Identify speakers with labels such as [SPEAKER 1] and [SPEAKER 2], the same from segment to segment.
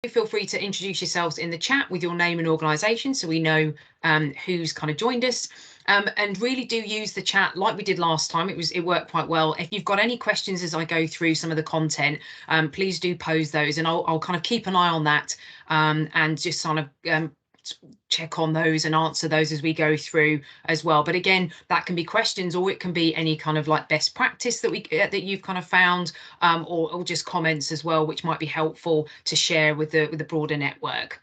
[SPEAKER 1] feel free to introduce yourselves in the chat with your name and organisation so we know who's kind of joined us. And really do use the chat like we did last time. It worked quite well. If you've got any questions as I go through some of the content, please do pose those, and I'll kind of keep an eye on that and just kind of check on those and answer those as we go through as well. But again, that can be questions, or it can be any kind of like best practice that you've kind of found, or just comments as well, which might be helpful to share with the broader network.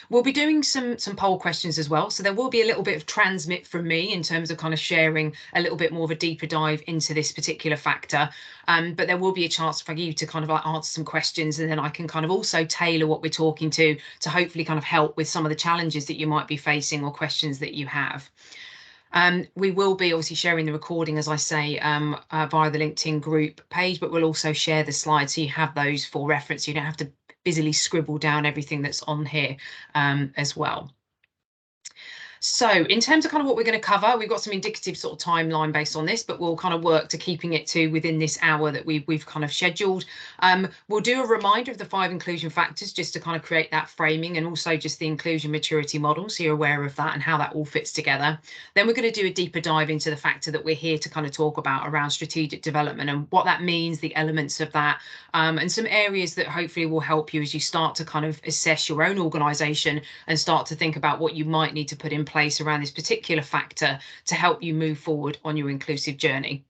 [SPEAKER 1] We'll be doing some poll questions as well, so there will be a little bit of transmit from me in terms of kind of sharing a little bit more of a deeper dive into this particular factor, but there will be a chance for you to kind of like answer some questions, and then I can kind of also tailor what we're talking to hopefully kind of help with some of the challenges that you might be facing or questions that you have. We will be obviously sharing the recording, as I say, via the LinkedIn group page, but we'll also share the slides so you have those for reference. You don't have to busily scribble down everything that's on here as well. So in terms of kind of what we're going to cover, we've got some indicative sort of timeline based on this, but we'll kind of work to keeping it to within this hour that we've kind of scheduled. We'll do a reminder of the 5 inclusion factors just to kind of create that framing, and also just the inclusion maturity model, so you're aware of that and how that all fits together. Then we're going to do a deeper dive into the factor that we're here to kind of talk about around strategic development and what that means, the elements of that, and some areas that hopefully will help you as you start to kind of assess your own organisation and start to think about what you might need to put in place around this particular factor to help you move forward on your inclusive journey.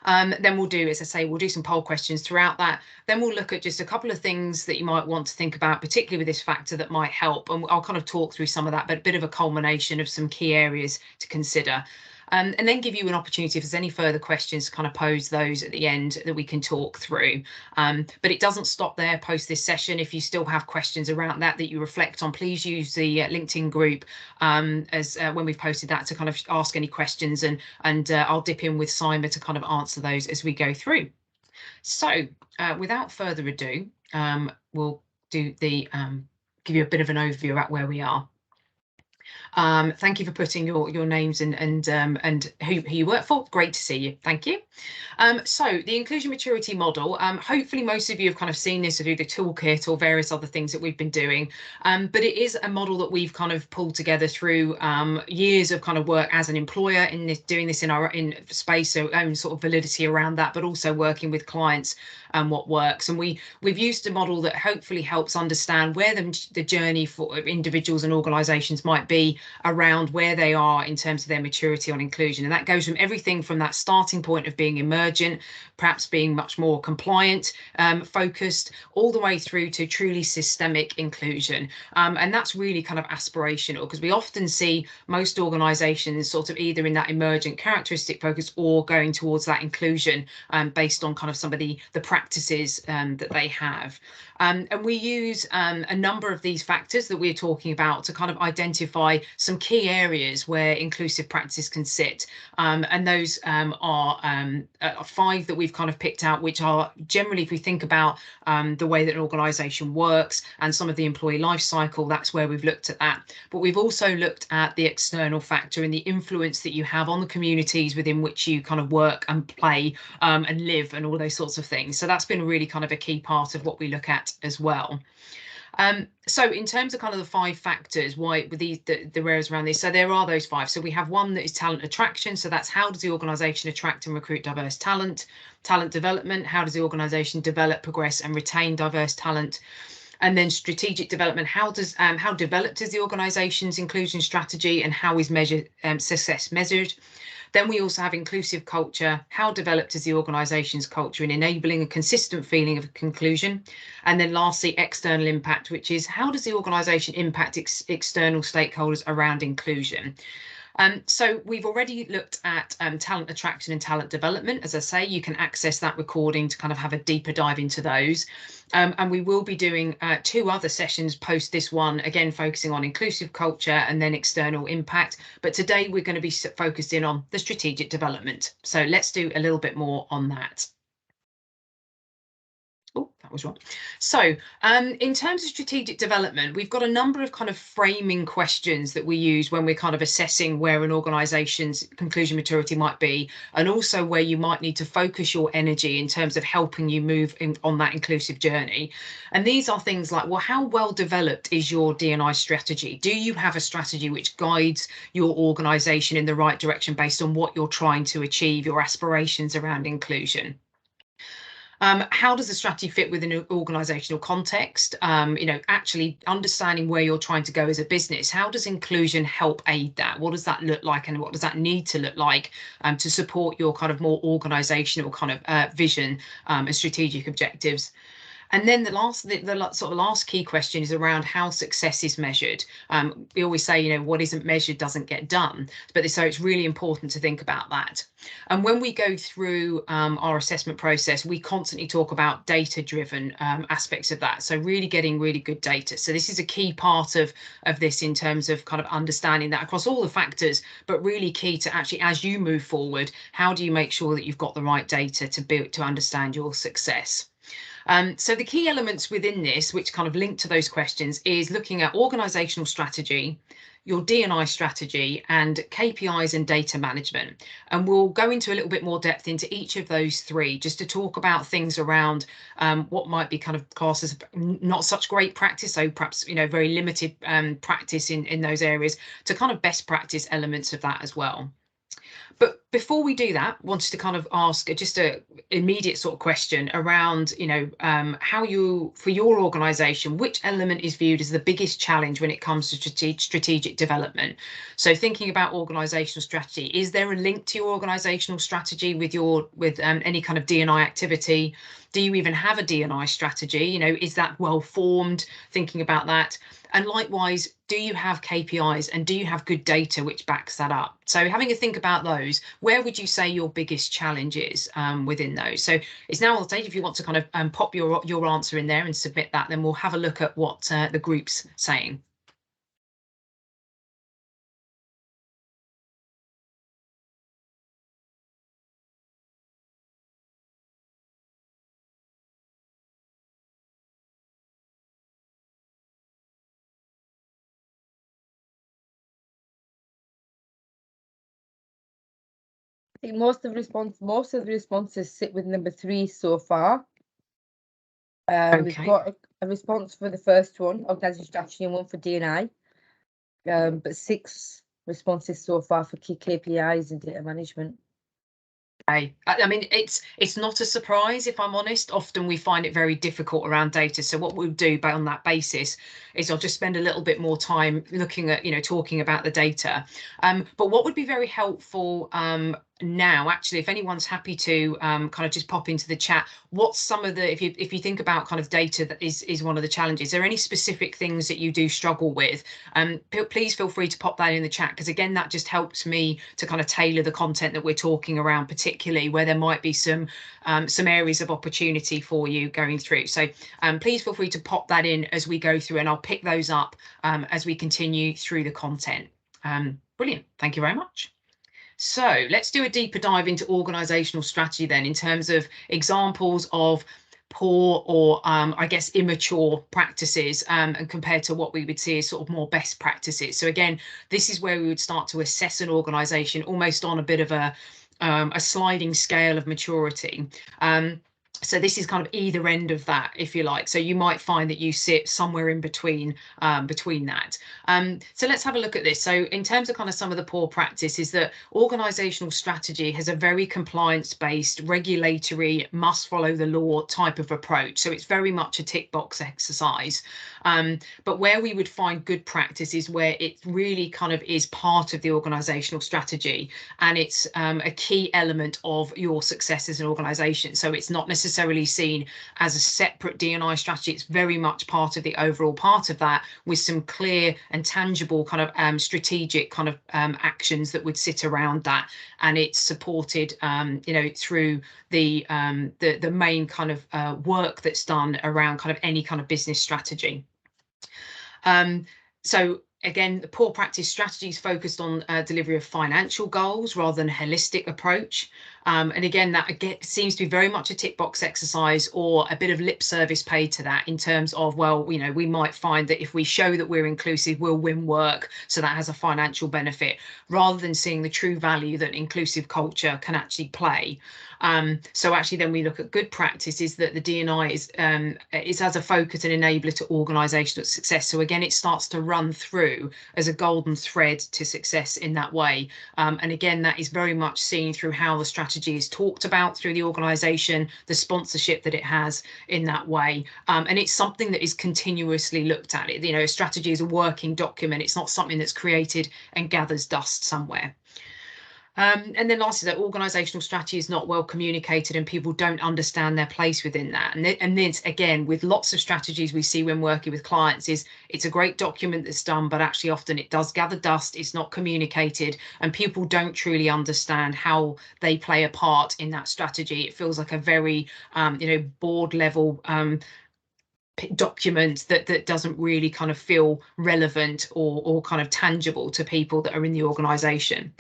[SPEAKER 1] Then we'll do, as I say, we'll do some poll questions throughout that. Then we'll look at just a couple of things that you might want to think about, particularly with this factor, that might help. And I'll kind of talk through some of that, but a bit of a culmination of some key areas to consider. And then give you an opportunity, if there's any further questions, to kind of pose those at the end that we can talk through. But it doesn't stop there post this session. If you still have questions around that you reflect on, please use the LinkedIn group as when we've posted that to kind of ask any questions, and I'll dip in with Simon to kind of answer those as we go through. So without further ado, we'll do the give you a bit of an overview about where we are. Thank you for putting your names and who you work for. Great to see you. Thank you. So the inclusion maturity model, hopefully most of you have kind of seen this through the toolkit or various other things that we've been doing, but it is a model that we've kind of pulled together through years of kind of work as an employer in doing this in space, so own sort of validity around that, but also working with clients and what works. And we've used a model that hopefully helps understand where the journey for individuals and organisations might be around where they are in terms of their maturity on inclusion. And that goes from everything from that starting point of being emergent, perhaps being much more compliant, focused, all the way through to truly systemic inclusion. And that's really kind of aspirational, because we often see most organisations sort of either in that emergent characteristic focus or going towards that inclusion based on kind of some of the practices that they have. And we use a number of these factors that we're talking about to kind of identify some key areas where inclusive practices can sit. And those are 5 that we've kind of picked out, which are generally, if we think about the way that an organisation works and some of the employee life cycle, that's where we've looked at that. But we've also looked at the external factor and the influence that you have on the communities within which you kind of work and play and live and all those sorts of things. So that's been really kind of a key part of what we look at as well. So in terms of kind of the 5 factors, why with the areas around this, so there are those 5. So we have one that is talent attraction. So that's how does the organisation attract and recruit diverse talent? Talent development, how does the organisation develop, progress and retain diverse talent? And then strategic development, how developed is the organisation's inclusion strategy, and how is success measured? Then we also have inclusive culture. How developed is the organisation's culture in enabling a consistent feeling of conclusion? And then lastly, external impact, which is how does the organisation impact external stakeholders around inclusion? So we've already looked at talent attraction and talent development. As I say, you can access that recording to kind of have a deeper dive into those. And we will be doing 2 other sessions post this one, again, focusing on inclusive culture and then external impact. But today we're going to be focused in on the strategic development. So let's do a little bit more on that. Oh, that was wrong. So in terms of strategic development, we've got a number of kind of framing questions that we use when we're kind of assessing where an organization's conclusion maturity might be, and also where you might need to focus your energy in terms of helping you move on that inclusive journey. And these are things like, well, how well developed is your D&I strategy? Do you have a strategy which guides your organization in the right direction based on what you're trying to achieve, your aspirations around inclusion? How does the strategy fit within an organizational context? Actually understanding where you're trying to go as a business. How does inclusion help aid that? What does that look like, and what does that need to look like to support your kind of more organizational kind of vision and strategic objectives? And then the sort of last key question is around how success is measured. We always say, what isn't measured doesn't get done, but so it's really important to think about that. And when we go through our assessment process, we constantly talk about data-driven aspects of that. So really getting really good data. So this is a key part of this in terms of kind of understanding that across all the factors, but really key to actually, as you move forward, how do you make sure that you've got the right data to understand your success? So the key elements within this, which kind of link to those questions, is looking at organizational strategy, your D&I strategy, and KPIs and data management. And we'll go into a little bit more depth into each of those three, just to talk about things around what might be kind of classed as not such great practice, so perhaps very limited practice in those areas, to kind of best practice elements of that as well. But before we do that, wanted to kind of ask just a immediate sort of question around, how you, for your organisation, which element is viewed as the biggest challenge when it comes to strategic development? So thinking about organisational strategy, is there a link to your organisational strategy with any kind of D&I activity? Do you even have a D&I strategy? Is that well formed? Thinking about that. And likewise, do you have KPIs and do you have good data which backs that up? So having a think about those, where would you say your biggest challenge is within those? So it's now on stage. If you want to kind of pop your answer in there and submit that, then we'll have a look at what the group's saying.
[SPEAKER 2] I think most of the responses sit with number 3 so far. We've got a response for the first one, organisation strategy, and one for D&I. But 6 responses so far for key KPIs and data management.
[SPEAKER 1] I mean, it's not a surprise, if I'm honest. Often we find it very difficult around data. So what we'll do on that basis is I'll just spend a little bit more time looking at, talking about the data. But what would be very helpful now, actually, if anyone's happy to kind of just pop into the chat, what's some of the, if you think about kind of data that is one of the challenges, are there any specific things that you do struggle with? Please feel free to pop that in the chat, because again, that just helps me to kind of tailor the content that we're talking around, particularly where there might be some areas of opportunity for you going through. So please feel free to pop that in as we go through, and I'll pick those up as we continue through the content. Brilliant. Thank you very much. So let's do a deeper dive into organisational strategy then, in terms of examples of poor or I guess immature practices and compared to what we would see as sort of more best practices. So again, this is where we would start to assess an organisation almost on a bit of a sliding scale of maturity. So this is kind of either end of that, if you like. So you might find that you sit somewhere in between that. So let's have a look at this. So in terms of kind of some of the poor practice, is that organisational strategy has a very compliance-based, regulatory, must follow the law type of approach. So it's very much a tick box exercise. But where we would find good practice is where it really kind of is part of the organisational strategy, and it's a key element of your success as an organisation. So it's not necessarily seen as a separate D&I strategy. It's very much part of the overall part of that, with some clear and tangible kind of strategic kind of actions that would sit around that, and it's supported through the main kind of work that's done around kind of any kind of business strategy. So again, the poor practice strategies focused on delivery of financial goals rather than a holistic approach. And again, that again seems to be very much a tick box exercise or a bit of lip service paid to that in terms of, well, you know, we might find that if we show that we're inclusive, we'll win work. So that has a financial benefit, rather than seeing the true value that inclusive culture can actually play. So actually then we look at good practice is that the D&I is as a focus and enabler to organisational success. So again, it starts to run through as a golden thread to success in that way. And again, that is very much seen through how the strategy is talked about through the organisation, the sponsorship that it has in that way. And it's something that is continuously looked at. You know, a strategy is a working document. It's not something that's created and gathers dust somewhere. And then lastly, that organisational strategy is not well communicated and people don't understand their place within that. And this, again, with lots of strategies we see when working with clients, is it's a great document that's done, but actually often it does gather dust, it's not communicated, and people don't truly understand how they play a part in that strategy. It feels like a very, board level document that doesn't really kind of feel relevant or kind of tangible to people that are in the organisation.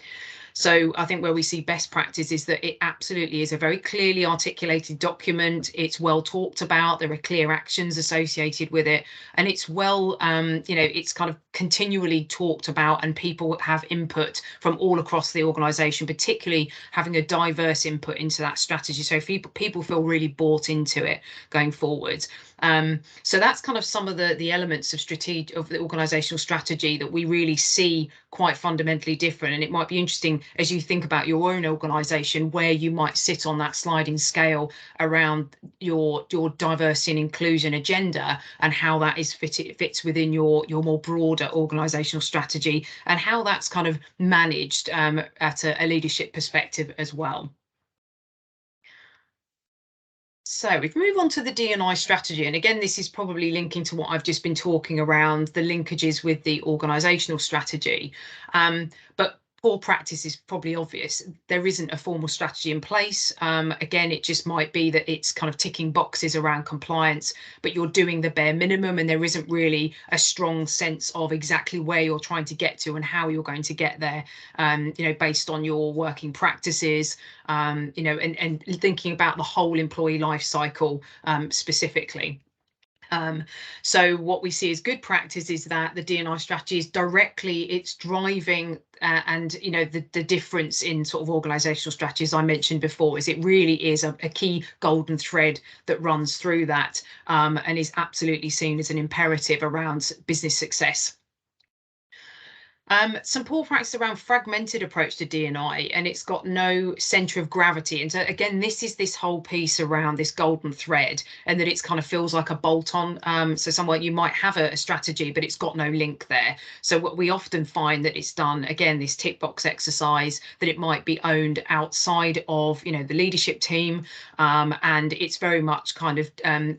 [SPEAKER 1] So I think where we see best practice is that it absolutely is a very clearly articulated document. It's well talked about. There are clear actions associated with it. And it's well, it's kind of continually talked about, and people have input from all across the organisation, particularly having a diverse input into that strategy. So people feel really bought into it going forward. So that's kind of some of the elements of the organisational strategy that we really see quite fundamentally different. And it might be interesting as you think about your own organisation where you might sit on that sliding scale around your diversity and inclusion agenda, and how that is fits within your more broader organisational strategy, and how that's kind of managed at a leadership perspective as well. So if we move on to the D&I strategy, and again, this is probably linking to what I've just been talking around, the linkages with the organisational strategy. But poor practice is probably obvious. There isn't a formal strategy in place. Again, it just might be that it's kind of ticking boxes around compliance, but you're doing the bare minimum, and there isn't really a strong sense of exactly where you're trying to get to and how you're going to get there, based on your working practices, and thinking about the whole employee life cycle specifically. So what we see as good practice is that the D&I strategy is it's driving and the difference in sort of organisational strategies I mentioned before is it really is a key golden thread that runs through that, and is absolutely seen as an imperative around business success. Some poor practice around fragmented approach to D&I, and it's got no centre of gravity. And so again, this is this whole piece around this golden thread, and that it's kind of feels like a bolt-on. So somewhere you might have a strategy, but it's got no link there. So what we often find that it's done, again, this tick box exercise, that it might be owned outside of, the leadership team. And it's very much kind of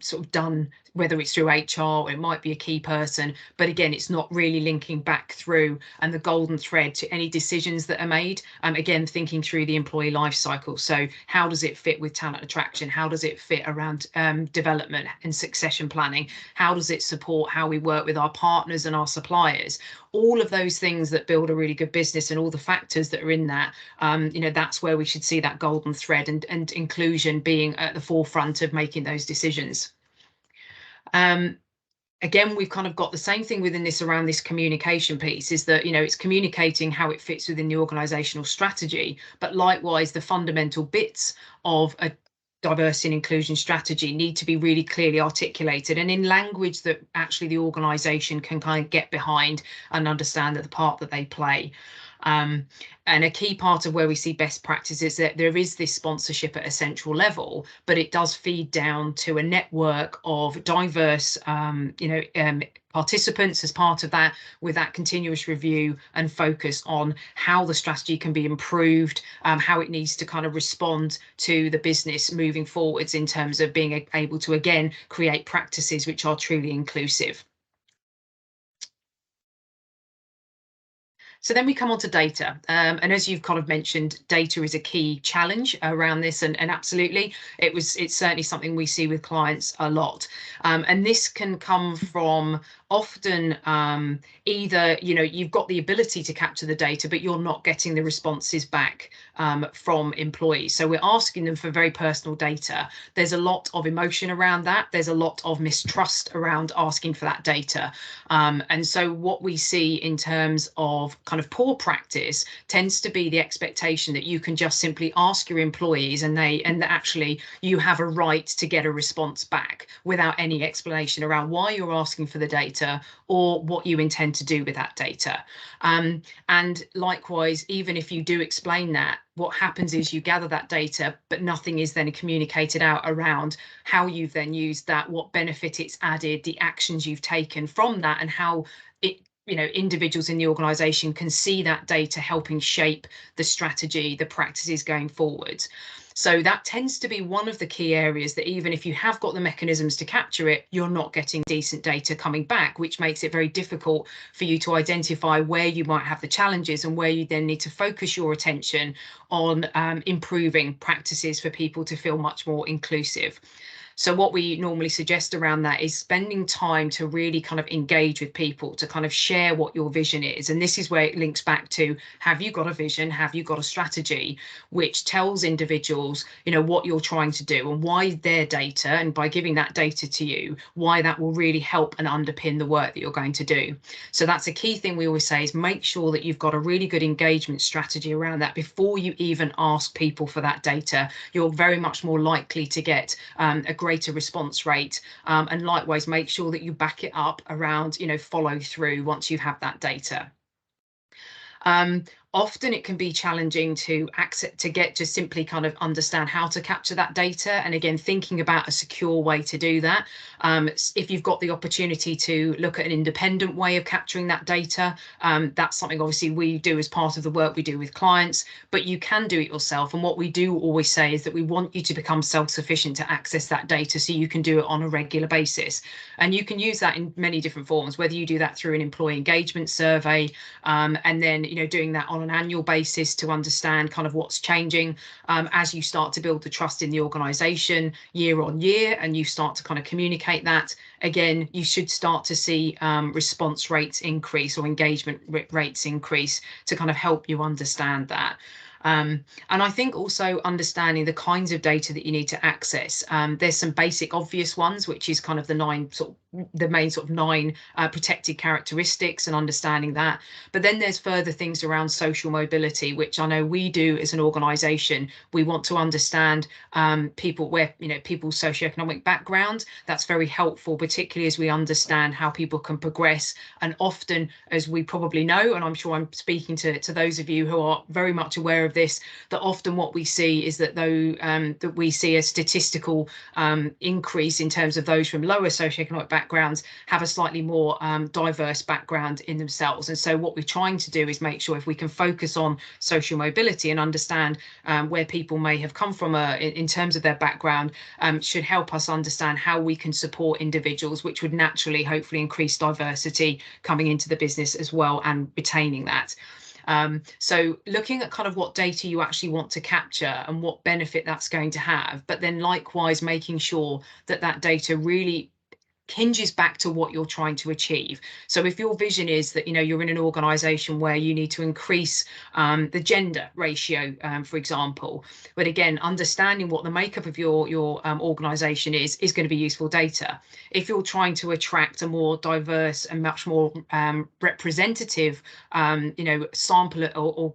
[SPEAKER 1] sort of done, whether it's through HR or it might be a key person, but again, it's not really linking back through and the golden thread to any decisions that are made. Again, thinking through the employee life cycle. So how does it fit with talent attraction? How does it fit around development and succession planning? How does it support how we work with our partners and our suppliers? All of those things that build a really good business, and all the factors that are in that, that's where we should see that golden thread and inclusion being at the forefront of making those decisions. Again, we've kind of got the same thing within this around this communication piece, is that, it's communicating how it fits within the organisational strategy, but likewise, the fundamental bits of a diversity and inclusion strategy need to be really clearly articulated and in language that actually the organisation can kind of get behind and understand that the part that they play. And a key part of where we see best practice is that there is this sponsorship at a central level, but it does feed down to a network of diverse, participants as part of that, with that continuous review and focus on how the strategy can be improved, how it needs to kind of respond to the business moving forwards in terms of being able to, again, create practices which are truly inclusive. So then we come on to data. And as you've kind of mentioned, data is a key challenge around this. And absolutely, it's certainly something we see with clients a lot. And this can come from often either, you've got the ability to capture the data, but you're not getting the responses back from employees. So we're asking them for very personal data. There's a lot of emotion around that. There's a lot of mistrust around asking for that data. And so what we see in terms of kind of poor practice tends to be the expectation that you can just simply ask your employees and that actually you have a right to get a response back without any explanation around why you're asking for the data or what you intend to do with that data. And likewise, even if you do explain that, what happens is you gather that data, but nothing is then communicated out around how you've then used that, what benefit it's added, the actions you've taken from that, and how it, individuals in the organization can see that data helping shape the strategy, the practices going forward. So that tends to be one of the key areas that even if you have got the mechanisms to capture it, you're not getting decent data coming back, which makes it very difficult for you to identify where you might have the challenges and where you then need to focus your attention on improving practices for people to feel much more inclusive. So what we normally suggest around that is spending time to really kind of engage with people, to kind of share what your vision is. And this is where it links back to, have you got a vision? Have you got a strategy which tells individuals, what you're trying to do and why their data, and by giving that data to you, why that will really help and underpin the work that you're going to do. So that's a key thing we always say, is make sure that you've got a really good engagement strategy around that before you even ask people for that data. You're very much more likely to get a greater response rate, and likewise make sure that you back it up around follow through once you have that data. Often it can be challenging to simply kind of understand how to capture that data. And again, thinking about a secure way to do that. If you've got the opportunity to look at an independent way of capturing that data, that's something obviously we do as part of the work we do with clients, but you can do it yourself. And what we do always say is that we want you to become self-sufficient to access that data so you can do it on a regular basis. And you can use that in many different forms, whether you do that through an employee engagement survey, and then doing that on an annual basis to understand kind of what's changing as you start to build the trust in the organization year on year, and you start to kind of communicate that. Again, you should start to see response rates increase or engagement rates increase to kind of help you understand that. And I think also understanding the kinds of data that you need to access. There's some basic obvious ones, which is kind of the main sort of 9 protected characteristics, and understanding that. But then there's further things around social mobility, which I know we do as an organisation. We want to understand people's socioeconomic background. That's very helpful, particularly as we understand how people can progress. And often, as we probably know, and I'm sure I'm speaking to those of you who are very much aware of this, that often what we see is that that we see a statistical increase in terms of those from lower socioeconomic backgrounds have a slightly more diverse background in themselves. And so what we're trying to do is make sure if we can focus on social mobility and understand where people may have come from in terms of their background, should help us understand how we can support individuals, which would naturally hopefully increase diversity coming into the business as well and retaining that. So looking at kind of what data you actually want to capture and what benefit that's going to have, but then likewise making sure that that data really hinges back to what you're trying to achieve. So if your vision is that you're in an organization where you need to increase the gender ratio, for example, but again, understanding what the makeup of your organization is going to be useful data. If you're trying to attract a more diverse and much more representative sample or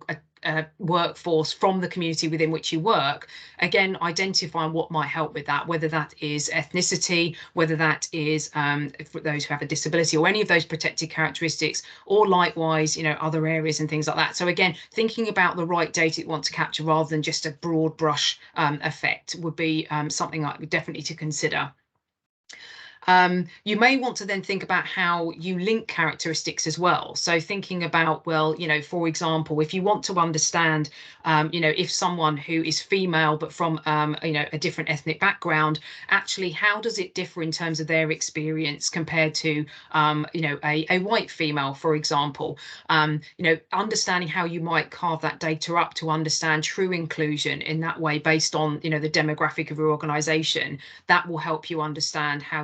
[SPEAKER 1] workforce from the community within which you work, again, identifying what might help with that, whether that is ethnicity, whether that is for those who have a disability, or any of those protected characteristics, or likewise other areas and things like that. So again, thinking about the right data you want to capture rather than just a broad brush effect would be something definitely to consider. You may want to then think about how you link characteristics as well. So thinking about, well, for example, if you want to understand, if someone who is female but from, a different ethnic background, actually, how does it differ in terms of their experience compared to, a white female, for example? Understanding how you might carve that data up to understand true inclusion in that way based on, the demographic of your organization, that will help you understand how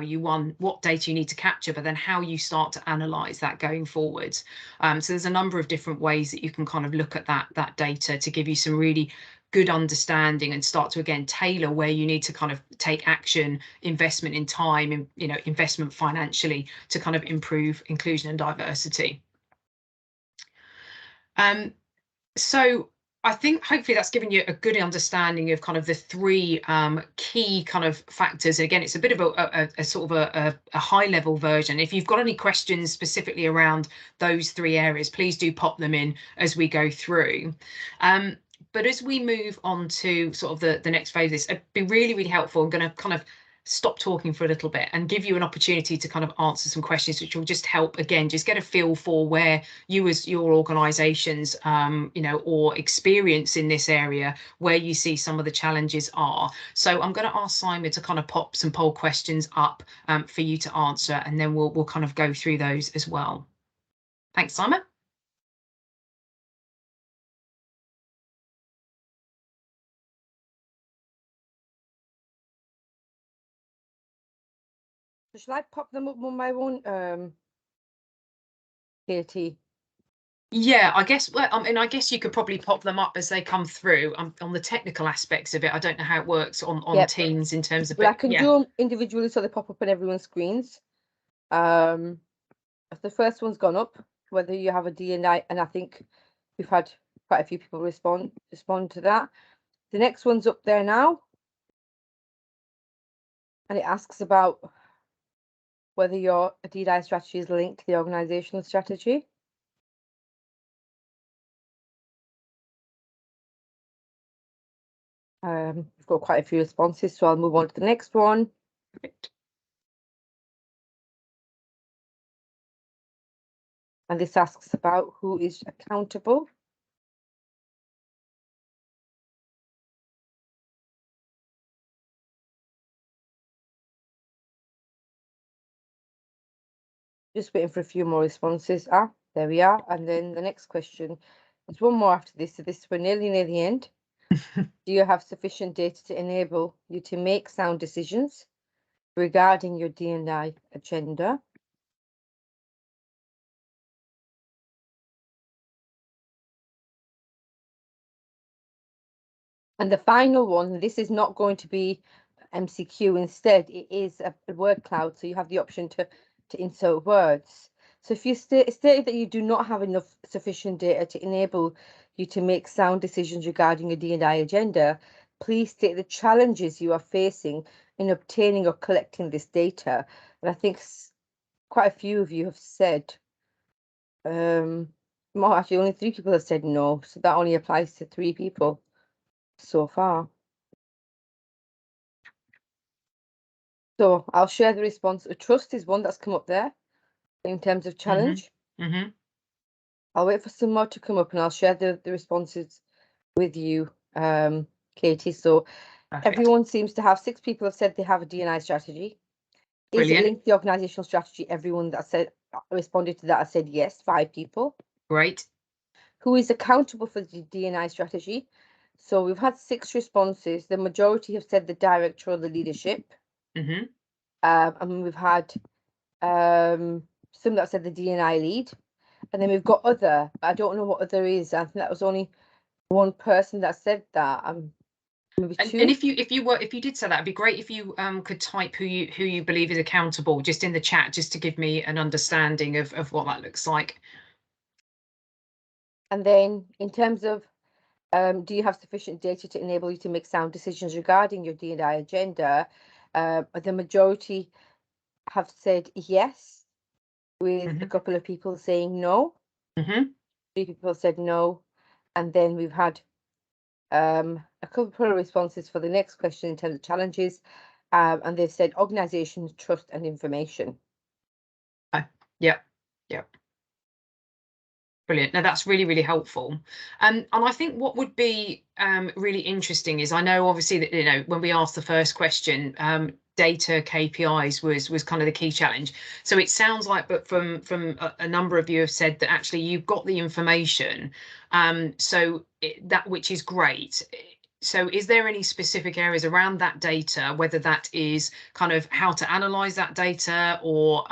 [SPEAKER 1] what data you need to capture, but then how you start to analyze that going forwards. So there's a number of different ways that you can kind of look at that data to give you some really good understanding and start to again tailor where you need to kind of take action, investment in time, and investment financially to kind of improve inclusion and diversity. So I think hopefully that's given you a good understanding of kind of the three key kind of factors. Again, it's a bit of a sort of a high level version. If you've got any questions specifically around those three areas, please do pop them in as we go through. But as we move on to sort of the next phase, it'd be really, really helpful. I'm going to kind of stop talking for a little bit and give you an opportunity to kind of answer some questions, which will just help, again, just get a feel for where you as your organizations, or experience in this area, where you see some of the challenges are. So I'm going to ask Simon to kind of pop some poll questions up for you to answer, and then we'll kind of go through those as well. Thanks, Simon.
[SPEAKER 2] So shall I pop them up one by one, Katie?
[SPEAKER 1] Yeah, I guess. Well, I mean, I guess you could probably pop them up as they come through. On the technical aspects of it, I don't know how it works on
[SPEAKER 2] Yep.
[SPEAKER 1] Teams in terms of.
[SPEAKER 2] Well, I can do them individually so they pop up on everyone's screens. The first one's gone up, whether you have a D&I, and I think we've had quite a few people respond to that. The next one's up there now, and it asks about whether your D&I strategy is linked to the organizational strategy. We've got quite a few responses, so I'll move on to the next one.
[SPEAKER 1] Perfect.
[SPEAKER 2] And this asks about who is accountable. Just waiting for a few more responses. There we are. And then the next question, there's one more after this. So we're nearly near the end. Do you have sufficient data to enable you to make sound decisions regarding your D&I agenda? And the final one, this is not going to be MCQ. Instead, it is a word cloud. So you have the option to insert words. So if you stated that you do not have enough sufficient data to enable you to make sound decisions regarding your D&I agenda, please state the challenges you are facing in obtaining or collecting this data. And I think quite a few of you have said, actually only 3 people have said no. So that only applies to 3 people so far. So I'll share the response. Trust is one that's come up there in terms of challenge.
[SPEAKER 1] Mm-hmm.
[SPEAKER 2] I'll wait for some more to come up and I'll share the responses with you, Katie. So perfect. Everyone seems to have 6 people have said they have a D&I strategy. Brilliant. Is it linked to the organizational strategy? Everyone that said responded to that has said yes, 5 people.
[SPEAKER 1] Great. Who
[SPEAKER 2] is accountable for the D&I strategy? So we've had 6 responses. The majority have said the director or the leadership.
[SPEAKER 1] Mm-hmm.
[SPEAKER 2] And we've had some that said the D&I lead, and then we've got other. I don't know what other is. I think that was only one person that said that. Maybe 2.
[SPEAKER 1] And if you did say that, it'd be great if you could type who you believe is accountable just in the chat, just to give me an understanding of what that looks like.
[SPEAKER 2] And then in terms of do you have sufficient data to enable you to make sound decisions regarding your D&I agenda? The majority have said yes, with a couple of people saying no. 3 people said no. And then we've had a couple of responses for the next question in terms of challenges. And they've said organisations, trust and information.
[SPEAKER 1] Yeah. Brilliant. No, that's really, really helpful. And I think what would be really interesting is, I know obviously that, you know, when we asked the first question, data KPIs was kind of the key challenge. So it sounds like, but from a number of you have said that actually you've got the information, so that, which is great. So is there any specific areas around that data, whether that is kind of how to analyze that data, or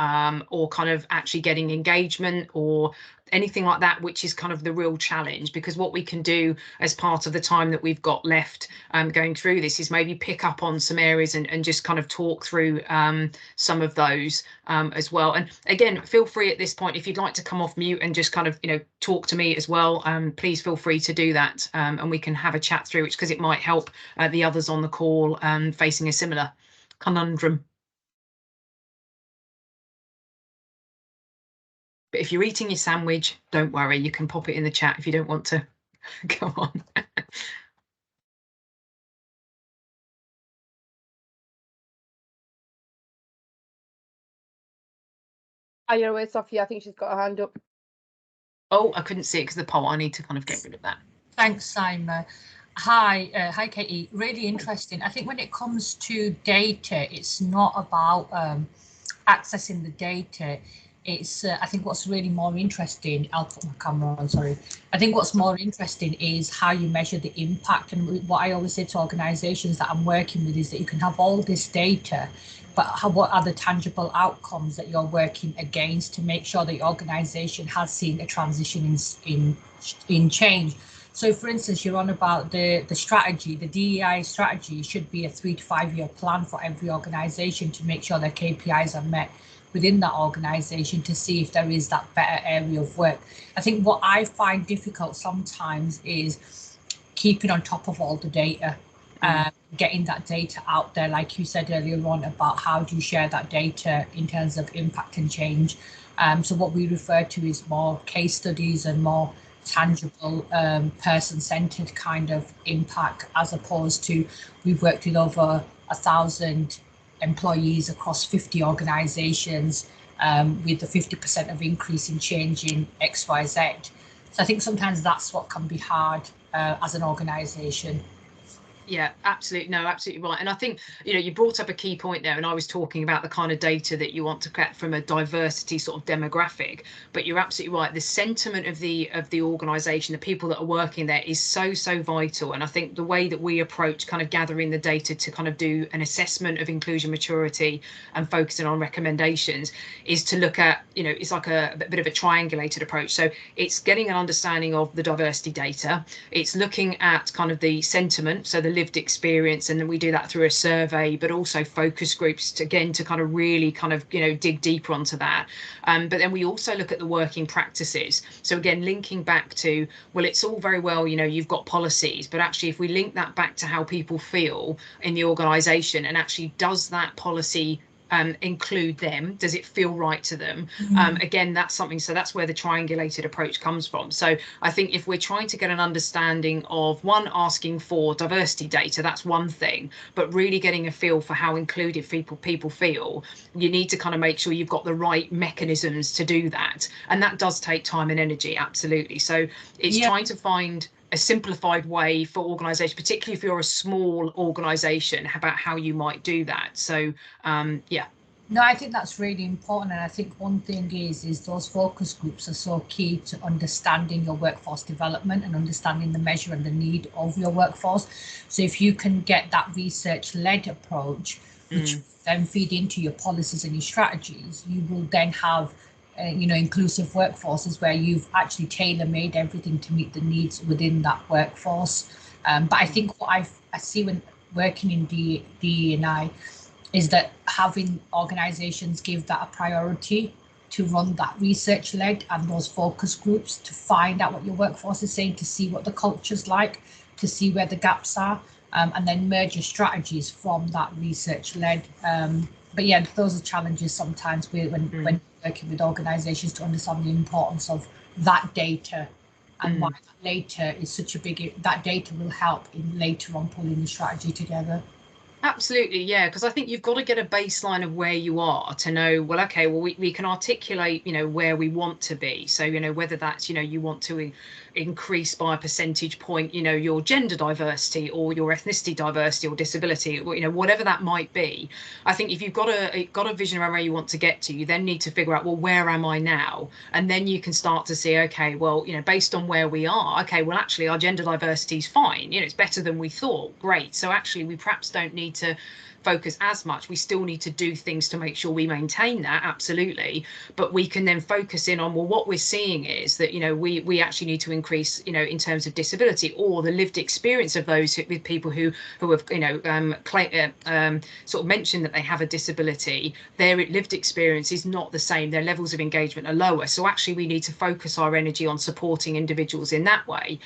[SPEAKER 1] kind of actually getting engagement or anything like that, which is kind of the real challenge? Because what we can do as part of the time that we've got left going through this is maybe pick up on some areas and just kind of talk through some of those as well. And again, feel free at this point, if you'd like to come off mute and just kind of, you know, talk to me as well, please feel free to do that, and we can have a chat through, which, because it might help the others on the call facing a similar conundrum. But if you're eating your sandwich, don't worry, you can pop it in the chat if you don't want to. Go on.
[SPEAKER 2] Are you aware, Sophie? I think she's got her hand up.
[SPEAKER 1] Oh, I couldn't see it because the poll. I need to kind of get rid of that.
[SPEAKER 3] Thanks, Simon. Hi, Katie. Really interesting. I think when it comes to data, it's not about accessing the data. It's I think what's really more interesting, I'll put my camera on, sorry. I think what's more interesting is how you measure the impact. And what I always say to organisations that I'm working with is that you can have all this data, but what are the tangible outcomes that you're working against to make sure that your organisation has seen a transition in change? So, for instance, you're on about the strategy. The DEI strategy should be a 3 to 5 year plan for every organisation to make sure their KPIs are met within that organisation, to see if there is that better area of work. I think what I find difficult sometimes is keeping on top of all the data, getting that data out there, like you said earlier on, about how do you share that data in terms of impact and change. So what we refer to is more case studies and more tangible, person-centered kind of impact, as opposed to, we've worked with over 1,000 employees across 50 organisations, with a 50% of increase in change in XYZ. So I think sometimes that's what can be hard as an organisation.
[SPEAKER 1] Yeah, absolutely. No, absolutely right. And I think, you know, you brought up a key point there, and I was talking about the kind of data that you want to get from a diversity sort of demographic. But you're absolutely right. The sentiment of the organisation, the people that are working there, is so vital. And I think the way that we approach kind of gathering the data to kind of do an assessment of inclusion maturity and focusing on recommendations is to look at, you know, it's like a bit of a triangulated approach. So it's getting an understanding of the diversity data. It's looking at kind of the sentiment, so the lived experience, and then we do that through a survey, but also focus groups to kind of really kind of, you know, dig deeper onto that. But then we also look at the working practices. So again, linking back to, well, it's all very well, you know, you've got policies, but actually if we link that back to how people feel in the organisation, and actually does that policy include them? Does it feel right to them? Again, that's something, so that's where the triangulated approach comes from. So I think if we're trying to get an understanding of, one, asking for diversity data, that's one thing, but really getting a feel for how included people feel, you need to kind of make sure you've got the right mechanisms to do that. And that does take time and energy, absolutely. So it's trying to find a simplified way for organisations, particularly if you're a small organisation, about how you might do that. So yeah.
[SPEAKER 3] No, I think that's really important. And I think one thing is those focus groups are so key to understanding your workforce development and understanding the measure and the need of your workforce. So if you can get that research-led approach, which then feed into your policies and your strategies, you will then have you know, inclusive workforces where you've actually tailor-made everything to meet the needs within that workforce. But I think what I see when working in DE&I is that having organisations give that a priority, to run that research-led and those focus groups, to find out what your workforce is saying, to see what the culture's like, to see where the gaps are, and then merge your strategies from that research-led. But yeah, those are challenges sometimes when working with organisations, to understand the importance of that data, and why that later is such a big, that data will help in later on pulling the strategy together.
[SPEAKER 1] Absolutely, yeah, because I think you've got to get a baseline of where you are to know, well, okay, well, we can articulate, where we want to be. So, whether that's, you want to increase by a percentage point, your gender diversity or your ethnicity diversity or disability, or, whatever that might be. I think if you've got a vision around where you want to get to, you then need to figure out, well, where am I now? And then you can start to see, okay, well, based on where we are, okay, well, actually, our gender diversity is fine. It's better than we thought. Great. So actually, we perhaps don't need to focus as much. We still need to do things to make sure we maintain that, absolutely, but we can then focus in on, well, what we're seeing is that we actually need to increase in terms of disability or the lived experience of those with people who have sort of mentioned that they have a disability. Their lived experience is not the same, their levels of engagement are lower, so actually we need to focus our energy on supporting individuals in that way.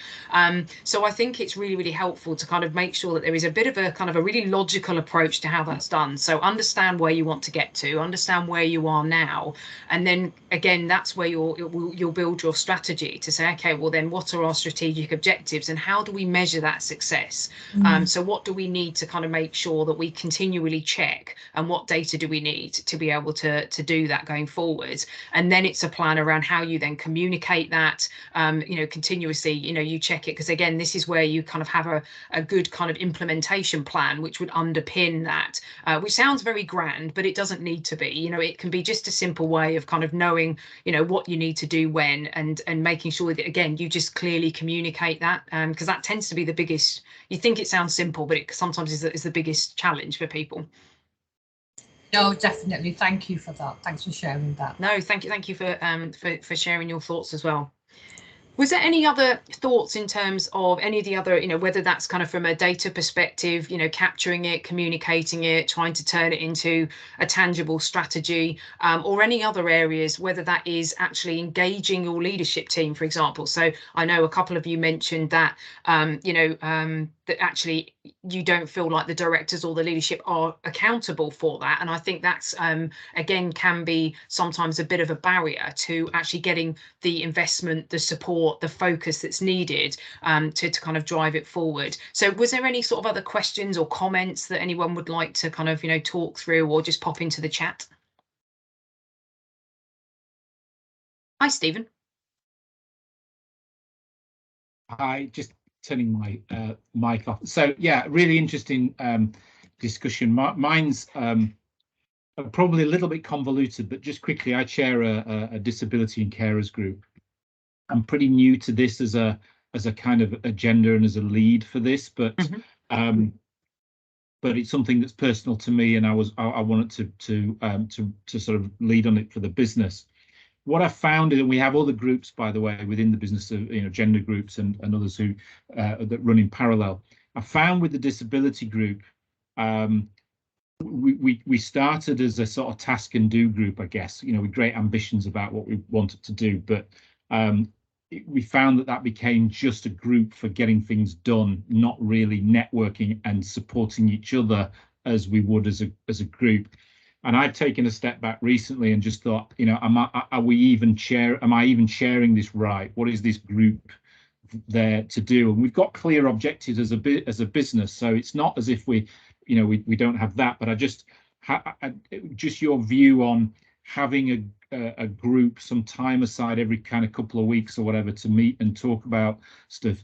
[SPEAKER 1] So I think it's really, really helpful to kind of make sure that there is a bit of a kind of a really logical approach to how that's done. So understand where you want to get to, understand where you are now, and then again, that's where you'll build your strategy to say, okay, well then what are our strategic objectives and how do we measure that success? So what do we need to kind of make sure that we continually check, and what data do we need to be able to do that going forward? And then it's a plan around how you then communicate that, continuously, you check it, because again, this is where you kind of have a good kind of implementation plan which would underpin that, which sounds very grand, but it doesn't need to be. It can be just a simple way of kind of knowing what you need to do when, and making sure that again you just clearly communicate that, because that tends to be the biggest. You think it sounds simple, but it sometimes is the biggest challenge for people.
[SPEAKER 3] No, definitely. Thank you for that. Thanks for sharing that.
[SPEAKER 1] No, thank you for sharing your thoughts as well. Was there any other thoughts in terms of any of the other, whether that's kind of from a data perspective, capturing it, communicating it, trying to turn it into a tangible strategy, or any other areas, whether that is actually engaging your leadership team, for example? So I know a couple of you mentioned that, that actually you don't feel like the directors or the leadership are accountable for that. And I think that's, again, can be sometimes a bit of a barrier to actually getting the investment, the support, the focus that's needed to kind of drive it forward. So was there any sort of other questions or comments that anyone would like to kind of, talk through, or just pop into the chat? Hi, Stephen.
[SPEAKER 4] Hi, just turning my mic off. So yeah, really interesting discussion. Mine's probably a little bit convoluted, but just quickly, I chair a disability and carers group. I'm pretty new to this as a kind of agenda and as a lead for this, but but it's something that's personal to me, and I wanted to sort of lead on it for the business. What I found is, and we have other groups, by the way, within the business of gender groups and others who that run in parallel. I found with the disability group, we started as a sort of task and do group, I guess, with great ambitions about what we wanted to do, but we found that became just a group for getting things done, not really networking and supporting each other as we would as a group. And I've taken a step back recently and just thought, am I even sharing this right? What is this group there to do? And we've got clear objectives as a business, so it's not as if we don't have that. But I just your view on having a group, some time aside every kind of couple of weeks or whatever to meet and talk about stuff.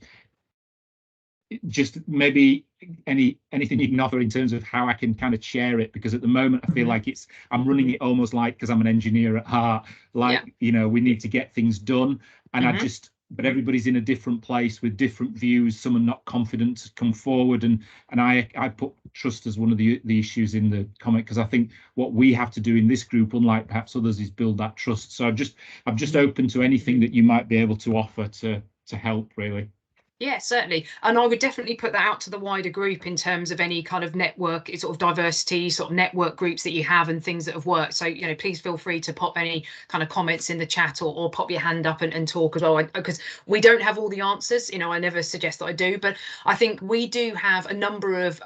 [SPEAKER 4] Just maybe anything you can offer in terms of how I can kind of share it, because at the moment I feel like I'm running it almost like, because I'm an engineer at heart, like we need to get things done, and but everybody's in a different place with different views. Some are not confident to come forward, and I put trust as one of the issues in the comment, because I think what we have to do in this group, unlike perhaps others, is build that trust. So I'm just open to anything that you might be able to offer to help, really.
[SPEAKER 1] Yeah, certainly. And I would definitely put that out to the wider group in terms of any kind of network, sort of diversity, sort of network groups that you have and things that have worked. So, please feel free to pop any kind of comments in the chat, or pop your hand up and talk as well, because we don't have all the answers. I never suggest that I do, but I think we do have a number of,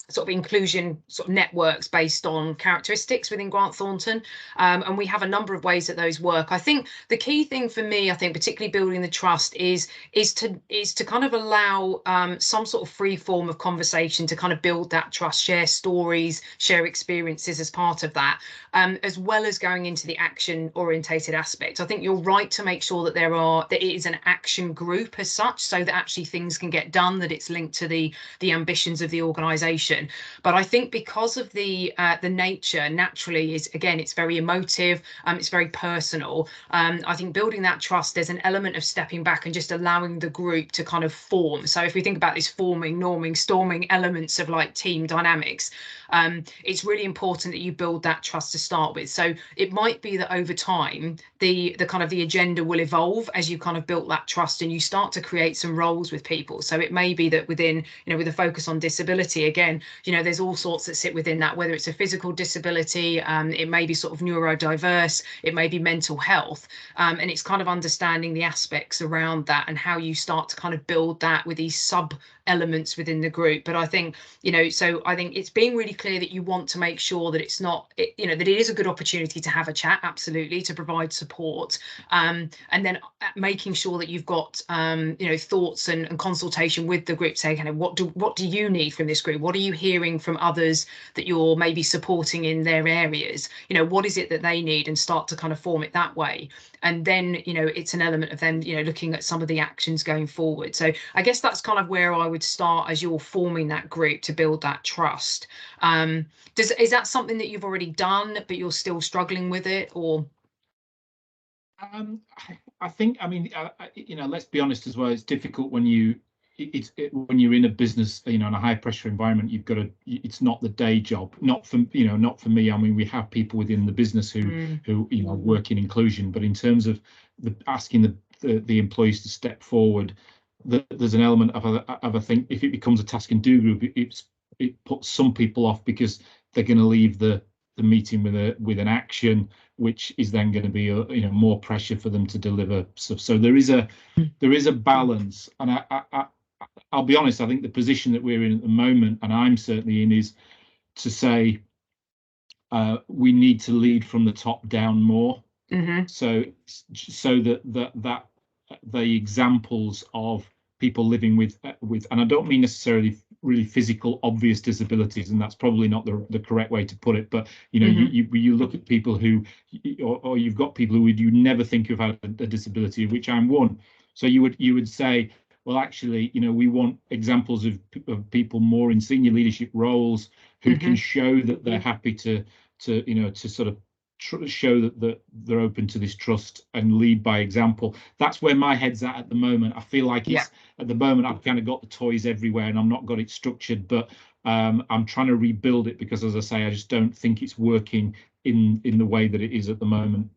[SPEAKER 1] sort of inclusion sort of networks based on characteristics within Grant Thornton, and we have a number of ways that those work. I think the key thing for me, I think particularly building the trust, is to kind of allow some sort of free form of conversation to kind of build that trust, share stories, share experiences as part of that, as well as going into the action orientated aspect. I think you're right to make sure that that it is an action group as such, so that actually things can get done, that it's linked to the ambitions of the organization. But I think because of the nature, naturally, is, again, it's very emotive, it's very personal. I think building that trust, there's an element of stepping back and just allowing the group to kind of form. So if we think about this forming, norming, storming elements of like team dynamics, it's really important that you build that trust to start with. So it might be that over time, the kind of the agenda will evolve as you kind of built that trust and you start to create some roles with people. So it may be that within, with a focus on disability, again, there's all sorts that sit within that, whether it's a physical disability, it may be sort of neurodiverse, it may be mental health, and it's kind of understanding the aspects around that and how you start to kind of build that with these sub elements within the group. But I think, so I think it's being really clear that you want to make sure that it's not, that it is a good opportunity to have a chat, absolutely, to provide support, and then making sure that you've got, thoughts and consultation with the group, saying, what do you need from this group? What are you hearing from others that you're maybe supporting in their areas? What is it that they need, and start to kind of form it that way. And then, it's an element of then, looking at some of the actions going forward. So I guess that's kind of where I would start as you're forming that group to build that trust. Is that something that you've already done, but you're still struggling with it, or?
[SPEAKER 4] I think, let's be honest as well. It's difficult when when you're in a business, in a high pressure environment. You've got to. It's not the day job. Not for me. I mean, we have people within the business who work in inclusion, but in terms of asking the employees to step forward, there's an element of I think if it becomes a task and do group, it puts some people off because they're going to leave the meeting with an action, which is then going to be more pressure for them to deliver stuff. So there is a balance, and I'll be honest, I think the position that we're in at the moment, and I'm certainly in, is to say we need to lead from the top down more. So that the examples of people living with, and I don't mean necessarily really physical obvious disabilities, and that's probably not the correct way to put it, but you look at people who, or you've got people who you never think of had a disability, of which I'm one. So you would say, well, actually, we want examples of people more in senior leadership roles who can show that they're happy to sort of show that they're open to this trust and lead by example. That's where my head's at the moment. I feel like it's at the moment I've kind of got the toys everywhere and I'm not got it structured, but I'm trying to rebuild it, because, as I say, I just don't think it's working in the way that it is at the moment.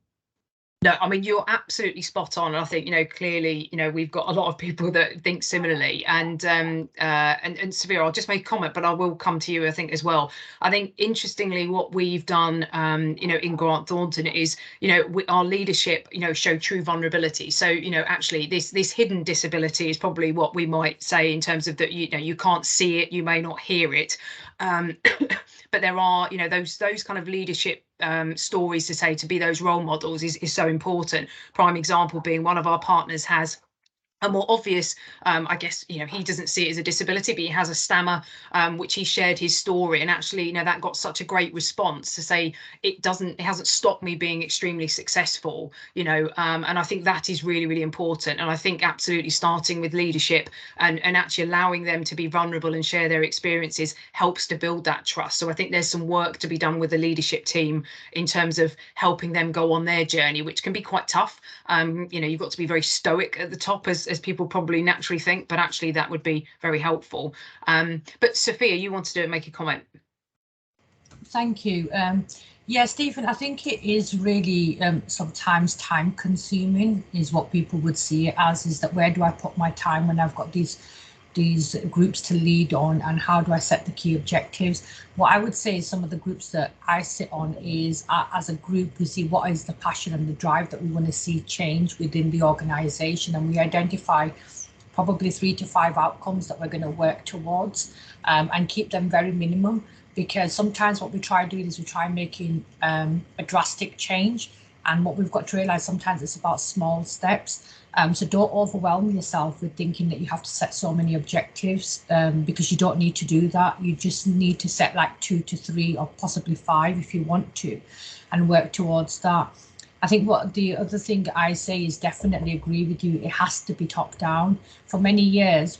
[SPEAKER 1] No, I mean, you're absolutely spot on. I think, clearly, we've got a lot of people that think similarly. And Sophia, I'll just make a comment, but I will come to you, I think, as well. I think, interestingly, what we've done, in Grant Thornton is, our leadership, show true vulnerability. So, actually, this hidden disability is probably what we might say, in terms of that, you can't see it, you may not hear it. But there are, those kind of leadership stories to say, to be those role models is so important. Prime example being one of our partners has a more obvious, I guess, he doesn't see it as a disability, but he has a stammer, which he shared his story. And actually, that got such a great response to say, it hasn't stopped me being extremely successful, and I think that is really, really important. And I think absolutely starting with leadership and actually allowing them to be vulnerable and share their experiences helps to build that trust. So I think there's some work to be done with the leadership team in terms of helping them go on their journey, which can be quite tough. You've got to be very stoic at the top, as people probably naturally think, but actually that would be very helpful. But Sophia, you wanted to make a comment.
[SPEAKER 3] Thank you. Yeah, Stephen, I think it is really sometimes time consuming is what people would see it as, is that where do I put my time when I've got these groups to lead on, and how do I set the key objectives? What I would say is some of the groups that I sit on is, as a group, we see what is the passion and the drive that we want to see change within the organisation, and we identify probably 3 to 5 outcomes that we're going to work towards, and keep them very minimum, because sometimes what we try doing is we try making a drastic change, and what we've got to realize sometimes it's about small steps. So don't overwhelm yourself with thinking that you have to set so many objectives, because you don't need to do that. You just need to set like 2 to 3 or possibly 5 if you want to, and work towards that. I think what the other thing I say is definitely agree with you. It has to be top down. For many years,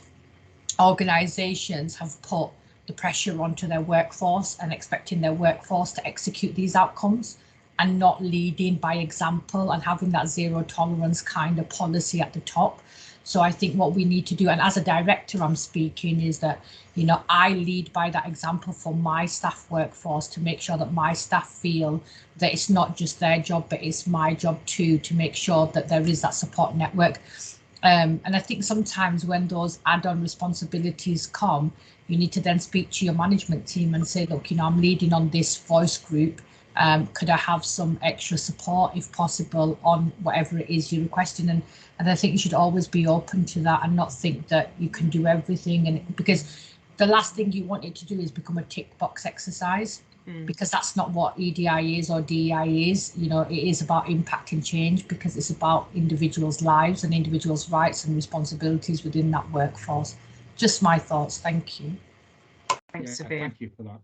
[SPEAKER 3] organisations have put the pressure onto their workforce and expecting their workforce to execute these outcomes, and not leading by example and having that zero tolerance kind of policy at the top. So I think what we need to do, and as a director I'm speaking, is that, you know, I lead by that example for my staff workforce to make sure that my staff feel that it's not just their job, but it's my job too, to make sure that there is that support network. And I think sometimes when those add-on responsibilities come, you need to then speak to your management team and say, look, you know, I'm leading on this voice group. Could I have some extra support if possible on whatever it is you're requesting? And I think you should always be open to that and not think that you can do everything. And because the last thing you want it to do is become a tick box exercise, because that's not what EDI is or DEI is. You know, it is about impact and change, because it's about individuals' lives and individuals' rights and responsibilities within that workforce. Just my thoughts. Thank you.
[SPEAKER 1] Thanks,
[SPEAKER 4] Yeah,
[SPEAKER 1] Sophia.
[SPEAKER 4] thank you for that.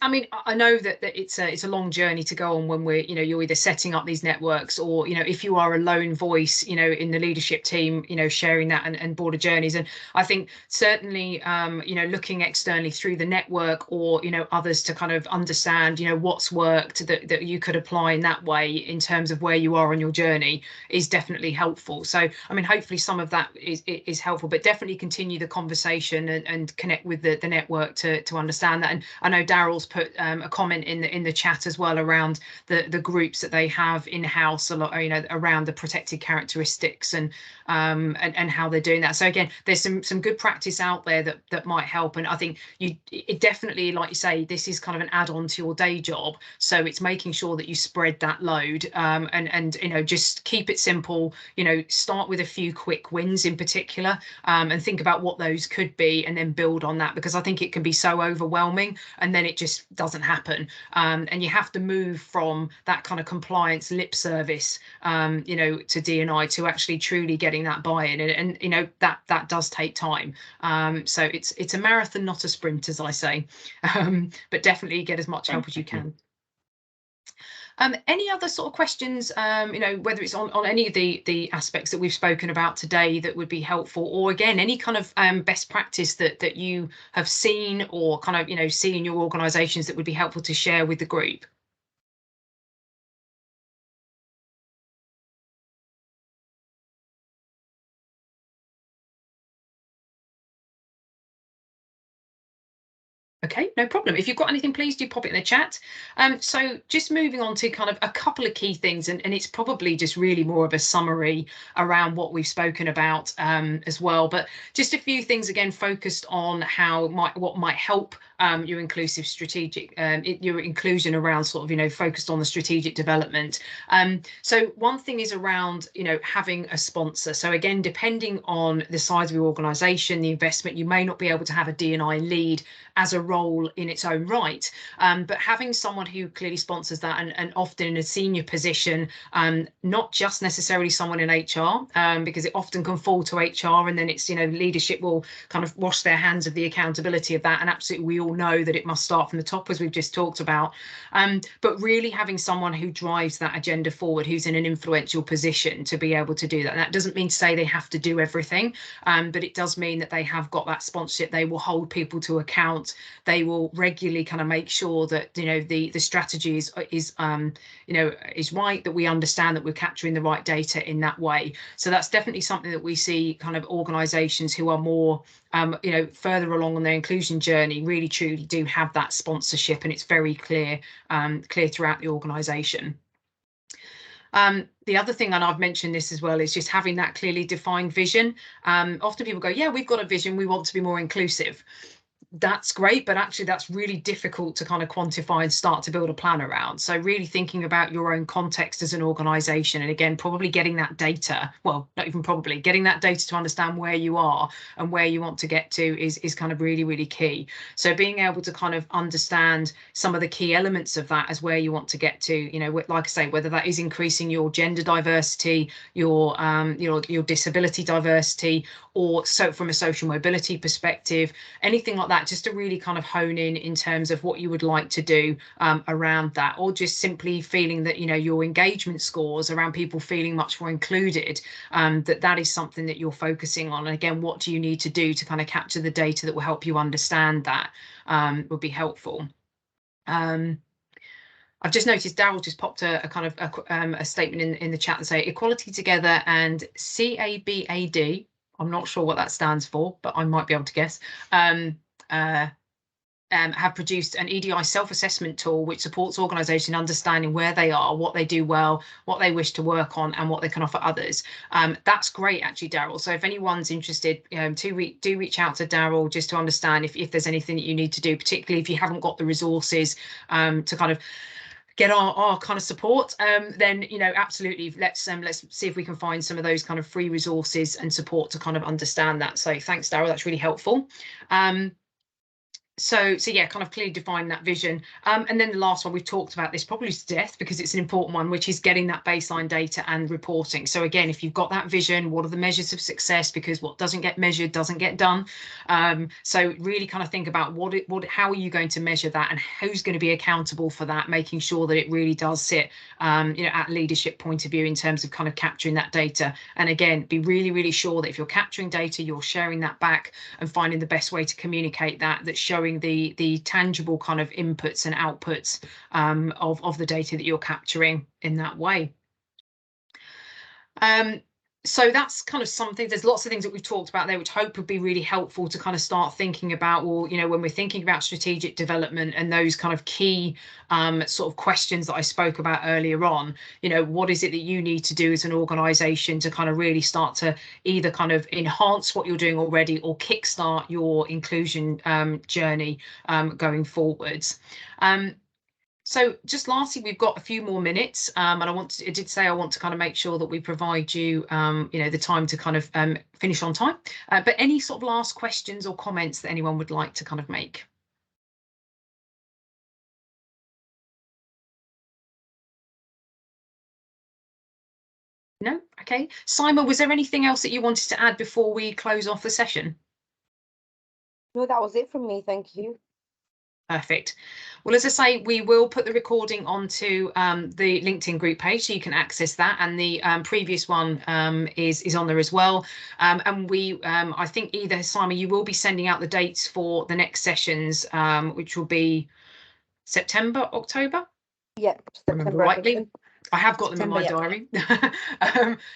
[SPEAKER 1] I mean, I know that it's a long journey to go on when we're, you know, you're either setting up these networks, or, you know, if you are a lone voice, you know, in the leadership team, you know, sharing that and border journeys. And I think certainly, you know, looking externally through the network, or, you know, others to kind of understand, you know, what's worked that you could apply in that way in terms of where you are on your journey is definitely helpful. So, I mean, hopefully some of that is helpful, but definitely continue the conversation and connect with the network to understand that. And I know Daryl's put a comment in the chat as well around the groups that they have in-house a lot, you know, around the protected characteristics and how they're doing that. So again, there's some good practice out there that might help. And I think it definitely, like you say, this is kind of an add-on to your day job. So it's making sure that you spread that load, and you know, just keep it simple. You know, start with a few quick wins in particular, and think about what those could be, and then build on that, because I think it can be so overwhelming and then it just doesn't happen. And you have to move from that kind of compliance lip service, you know, to D&I, to actually truly getting that buy-in, and you know, that does take time. So it's a marathon, not a sprint, as I say, but definitely get as much help as you can. Any other sort of questions, you know, whether it's on any of the aspects that we've spoken about today that would be helpful, or again, any kind of best practice that you have seen or kind of, you know, see in your organisations that would be helpful to share with the group? Okay, no problem. If you've got anything, please do pop it in the chat. So just moving on to kind of a couple of key things, and it's probably just really more of a summary around what we've spoken about as well. But just a few things again focused on what might help your inclusive strategic, your inclusion around sort of, you know, focused on the strategic development. So one thing is around, you know, having a sponsor. So again, depending on the size of your organisation, the investment, you may not be able to have a D&I lead as a role in its own right, but having someone who clearly sponsors that, and often in a senior position, not just necessarily someone in HR, because it often can fall to HR, and then it's, you know, leadership will kind of wash their hands of the accountability of that, and absolutely we all know that it must start from the top, as we've just talked about, but really having someone who drives that agenda forward, who's in an influential position to be able to do that. And that doesn't mean to say they have to do everything, but it does mean that they have got that sponsorship. They will hold people to account. They will regularly kind of make sure that, you know, the strategy is you know, is right, that we understand that we're capturing the right data in that way. So that's definitely something that we see kind of organisations who are more you know, further along on their inclusion journey really truly do have that sponsorship, and it's very clear throughout the organisation. The other thing, and I've mentioned this as well, is just having that clearly defined vision. Often people go, yeah, we've got a vision, we want to be more inclusive. that's great, but actually that's really difficult to kind of quantify and start to build a plan around. So really thinking about your own context as an organization, and again, probably getting that data, well, not even probably, getting that data to understand where you are and where you want to get to is kind of really, really key. So being able to kind of understand some of the key elements of that as where you want to get to, you know, like I say, whether that is increasing your gender diversity, your disability diversity, or so from a social mobility perspective, anything like that, just to really kind of hone in terms of what you would like to do around that, or just simply feeling that, you know, your engagement scores around people feeling much more included, that is something that you're focusing on. And again, what do you need to do to kind of capture the data that will help you understand that would be helpful. I've just noticed Daryl just popped a kind of a statement in the chat and say equality together and CABAD. I'm not sure what that stands for, but I might be able to guess. Have produced an EDI self-assessment tool which supports organisation understanding where they are, what they do well, what they wish to work on, and what they can offer others. That's great, actually, Daryl. So if anyone's interested, do reach out to Daryl just to understand if there's anything that you need to do, particularly if you haven't got the resources to kind of get our kind of support, then, you know, absolutely, let's see if we can find some of those kind of free resources and support to kind of understand that. So thanks, Daryl, that's really helpful. So yeah, kind of clearly define that vision. And then the last one, we've talked about this probably to death because it's an important one, which is getting that baseline data and reporting. So again, if you've got that vision, what are the measures of success? Because what doesn't get measured doesn't get done. So really kind of think about how are you going to measure that and who's going to be accountable for that, making sure that it really does sit, you know, at leadership point of view in terms of kind of capturing that data. And again, be really, really sure that if you're capturing data, you're sharing that back and finding the best way to communicate that's showing the tangible kind of inputs and outputs of the data that you're capturing in that way. So that's kind of something. There's lots of things that we've talked about there, which I hope would be really helpful to kind of start thinking about, well, you know, when we're thinking about strategic development and those kind of key sort of questions that I spoke about earlier on, you know, what is it that you need to do as an organization to kind of really start to either kind of enhance what you're doing already or kickstart your inclusion journey going forwards. So just lastly, we've got a few more minutes, and I did say I want to kind of make sure that we provide you, you know, the time to kind of finish on time. But any sort of last questions or comments that anyone would like to kind of make? No? Okay. Simon, was there anything else that you wanted to add before we close off the session?
[SPEAKER 2] No, that was it from me. Thank you. Perfect.
[SPEAKER 1] Well, as I say, we will put the recording onto the LinkedIn group page, so you can access that, and the previous one is on there as well. And we, I think either, Simon, you will be sending out the dates for the next sessions, which will be September, October?
[SPEAKER 2] Yeah,
[SPEAKER 1] September, rightly. I have got them in my diary.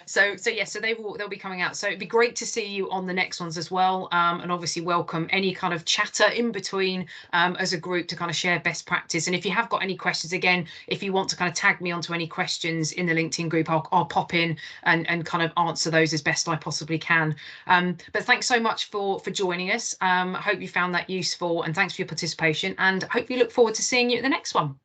[SPEAKER 1] So yeah, so they'll be coming out. So it'd be great to see you on the next ones as well. And obviously welcome any kind of chatter in between as a group to kind of share best practice. And if you have got any questions, again, if you want to kind of tag me onto any questions in the LinkedIn group, I'll pop in and kind of answer those as best I possibly can. But thanks so much for joining us. I hope you found that useful, and thanks for your participation, and hopefully look forward to seeing you at the next one.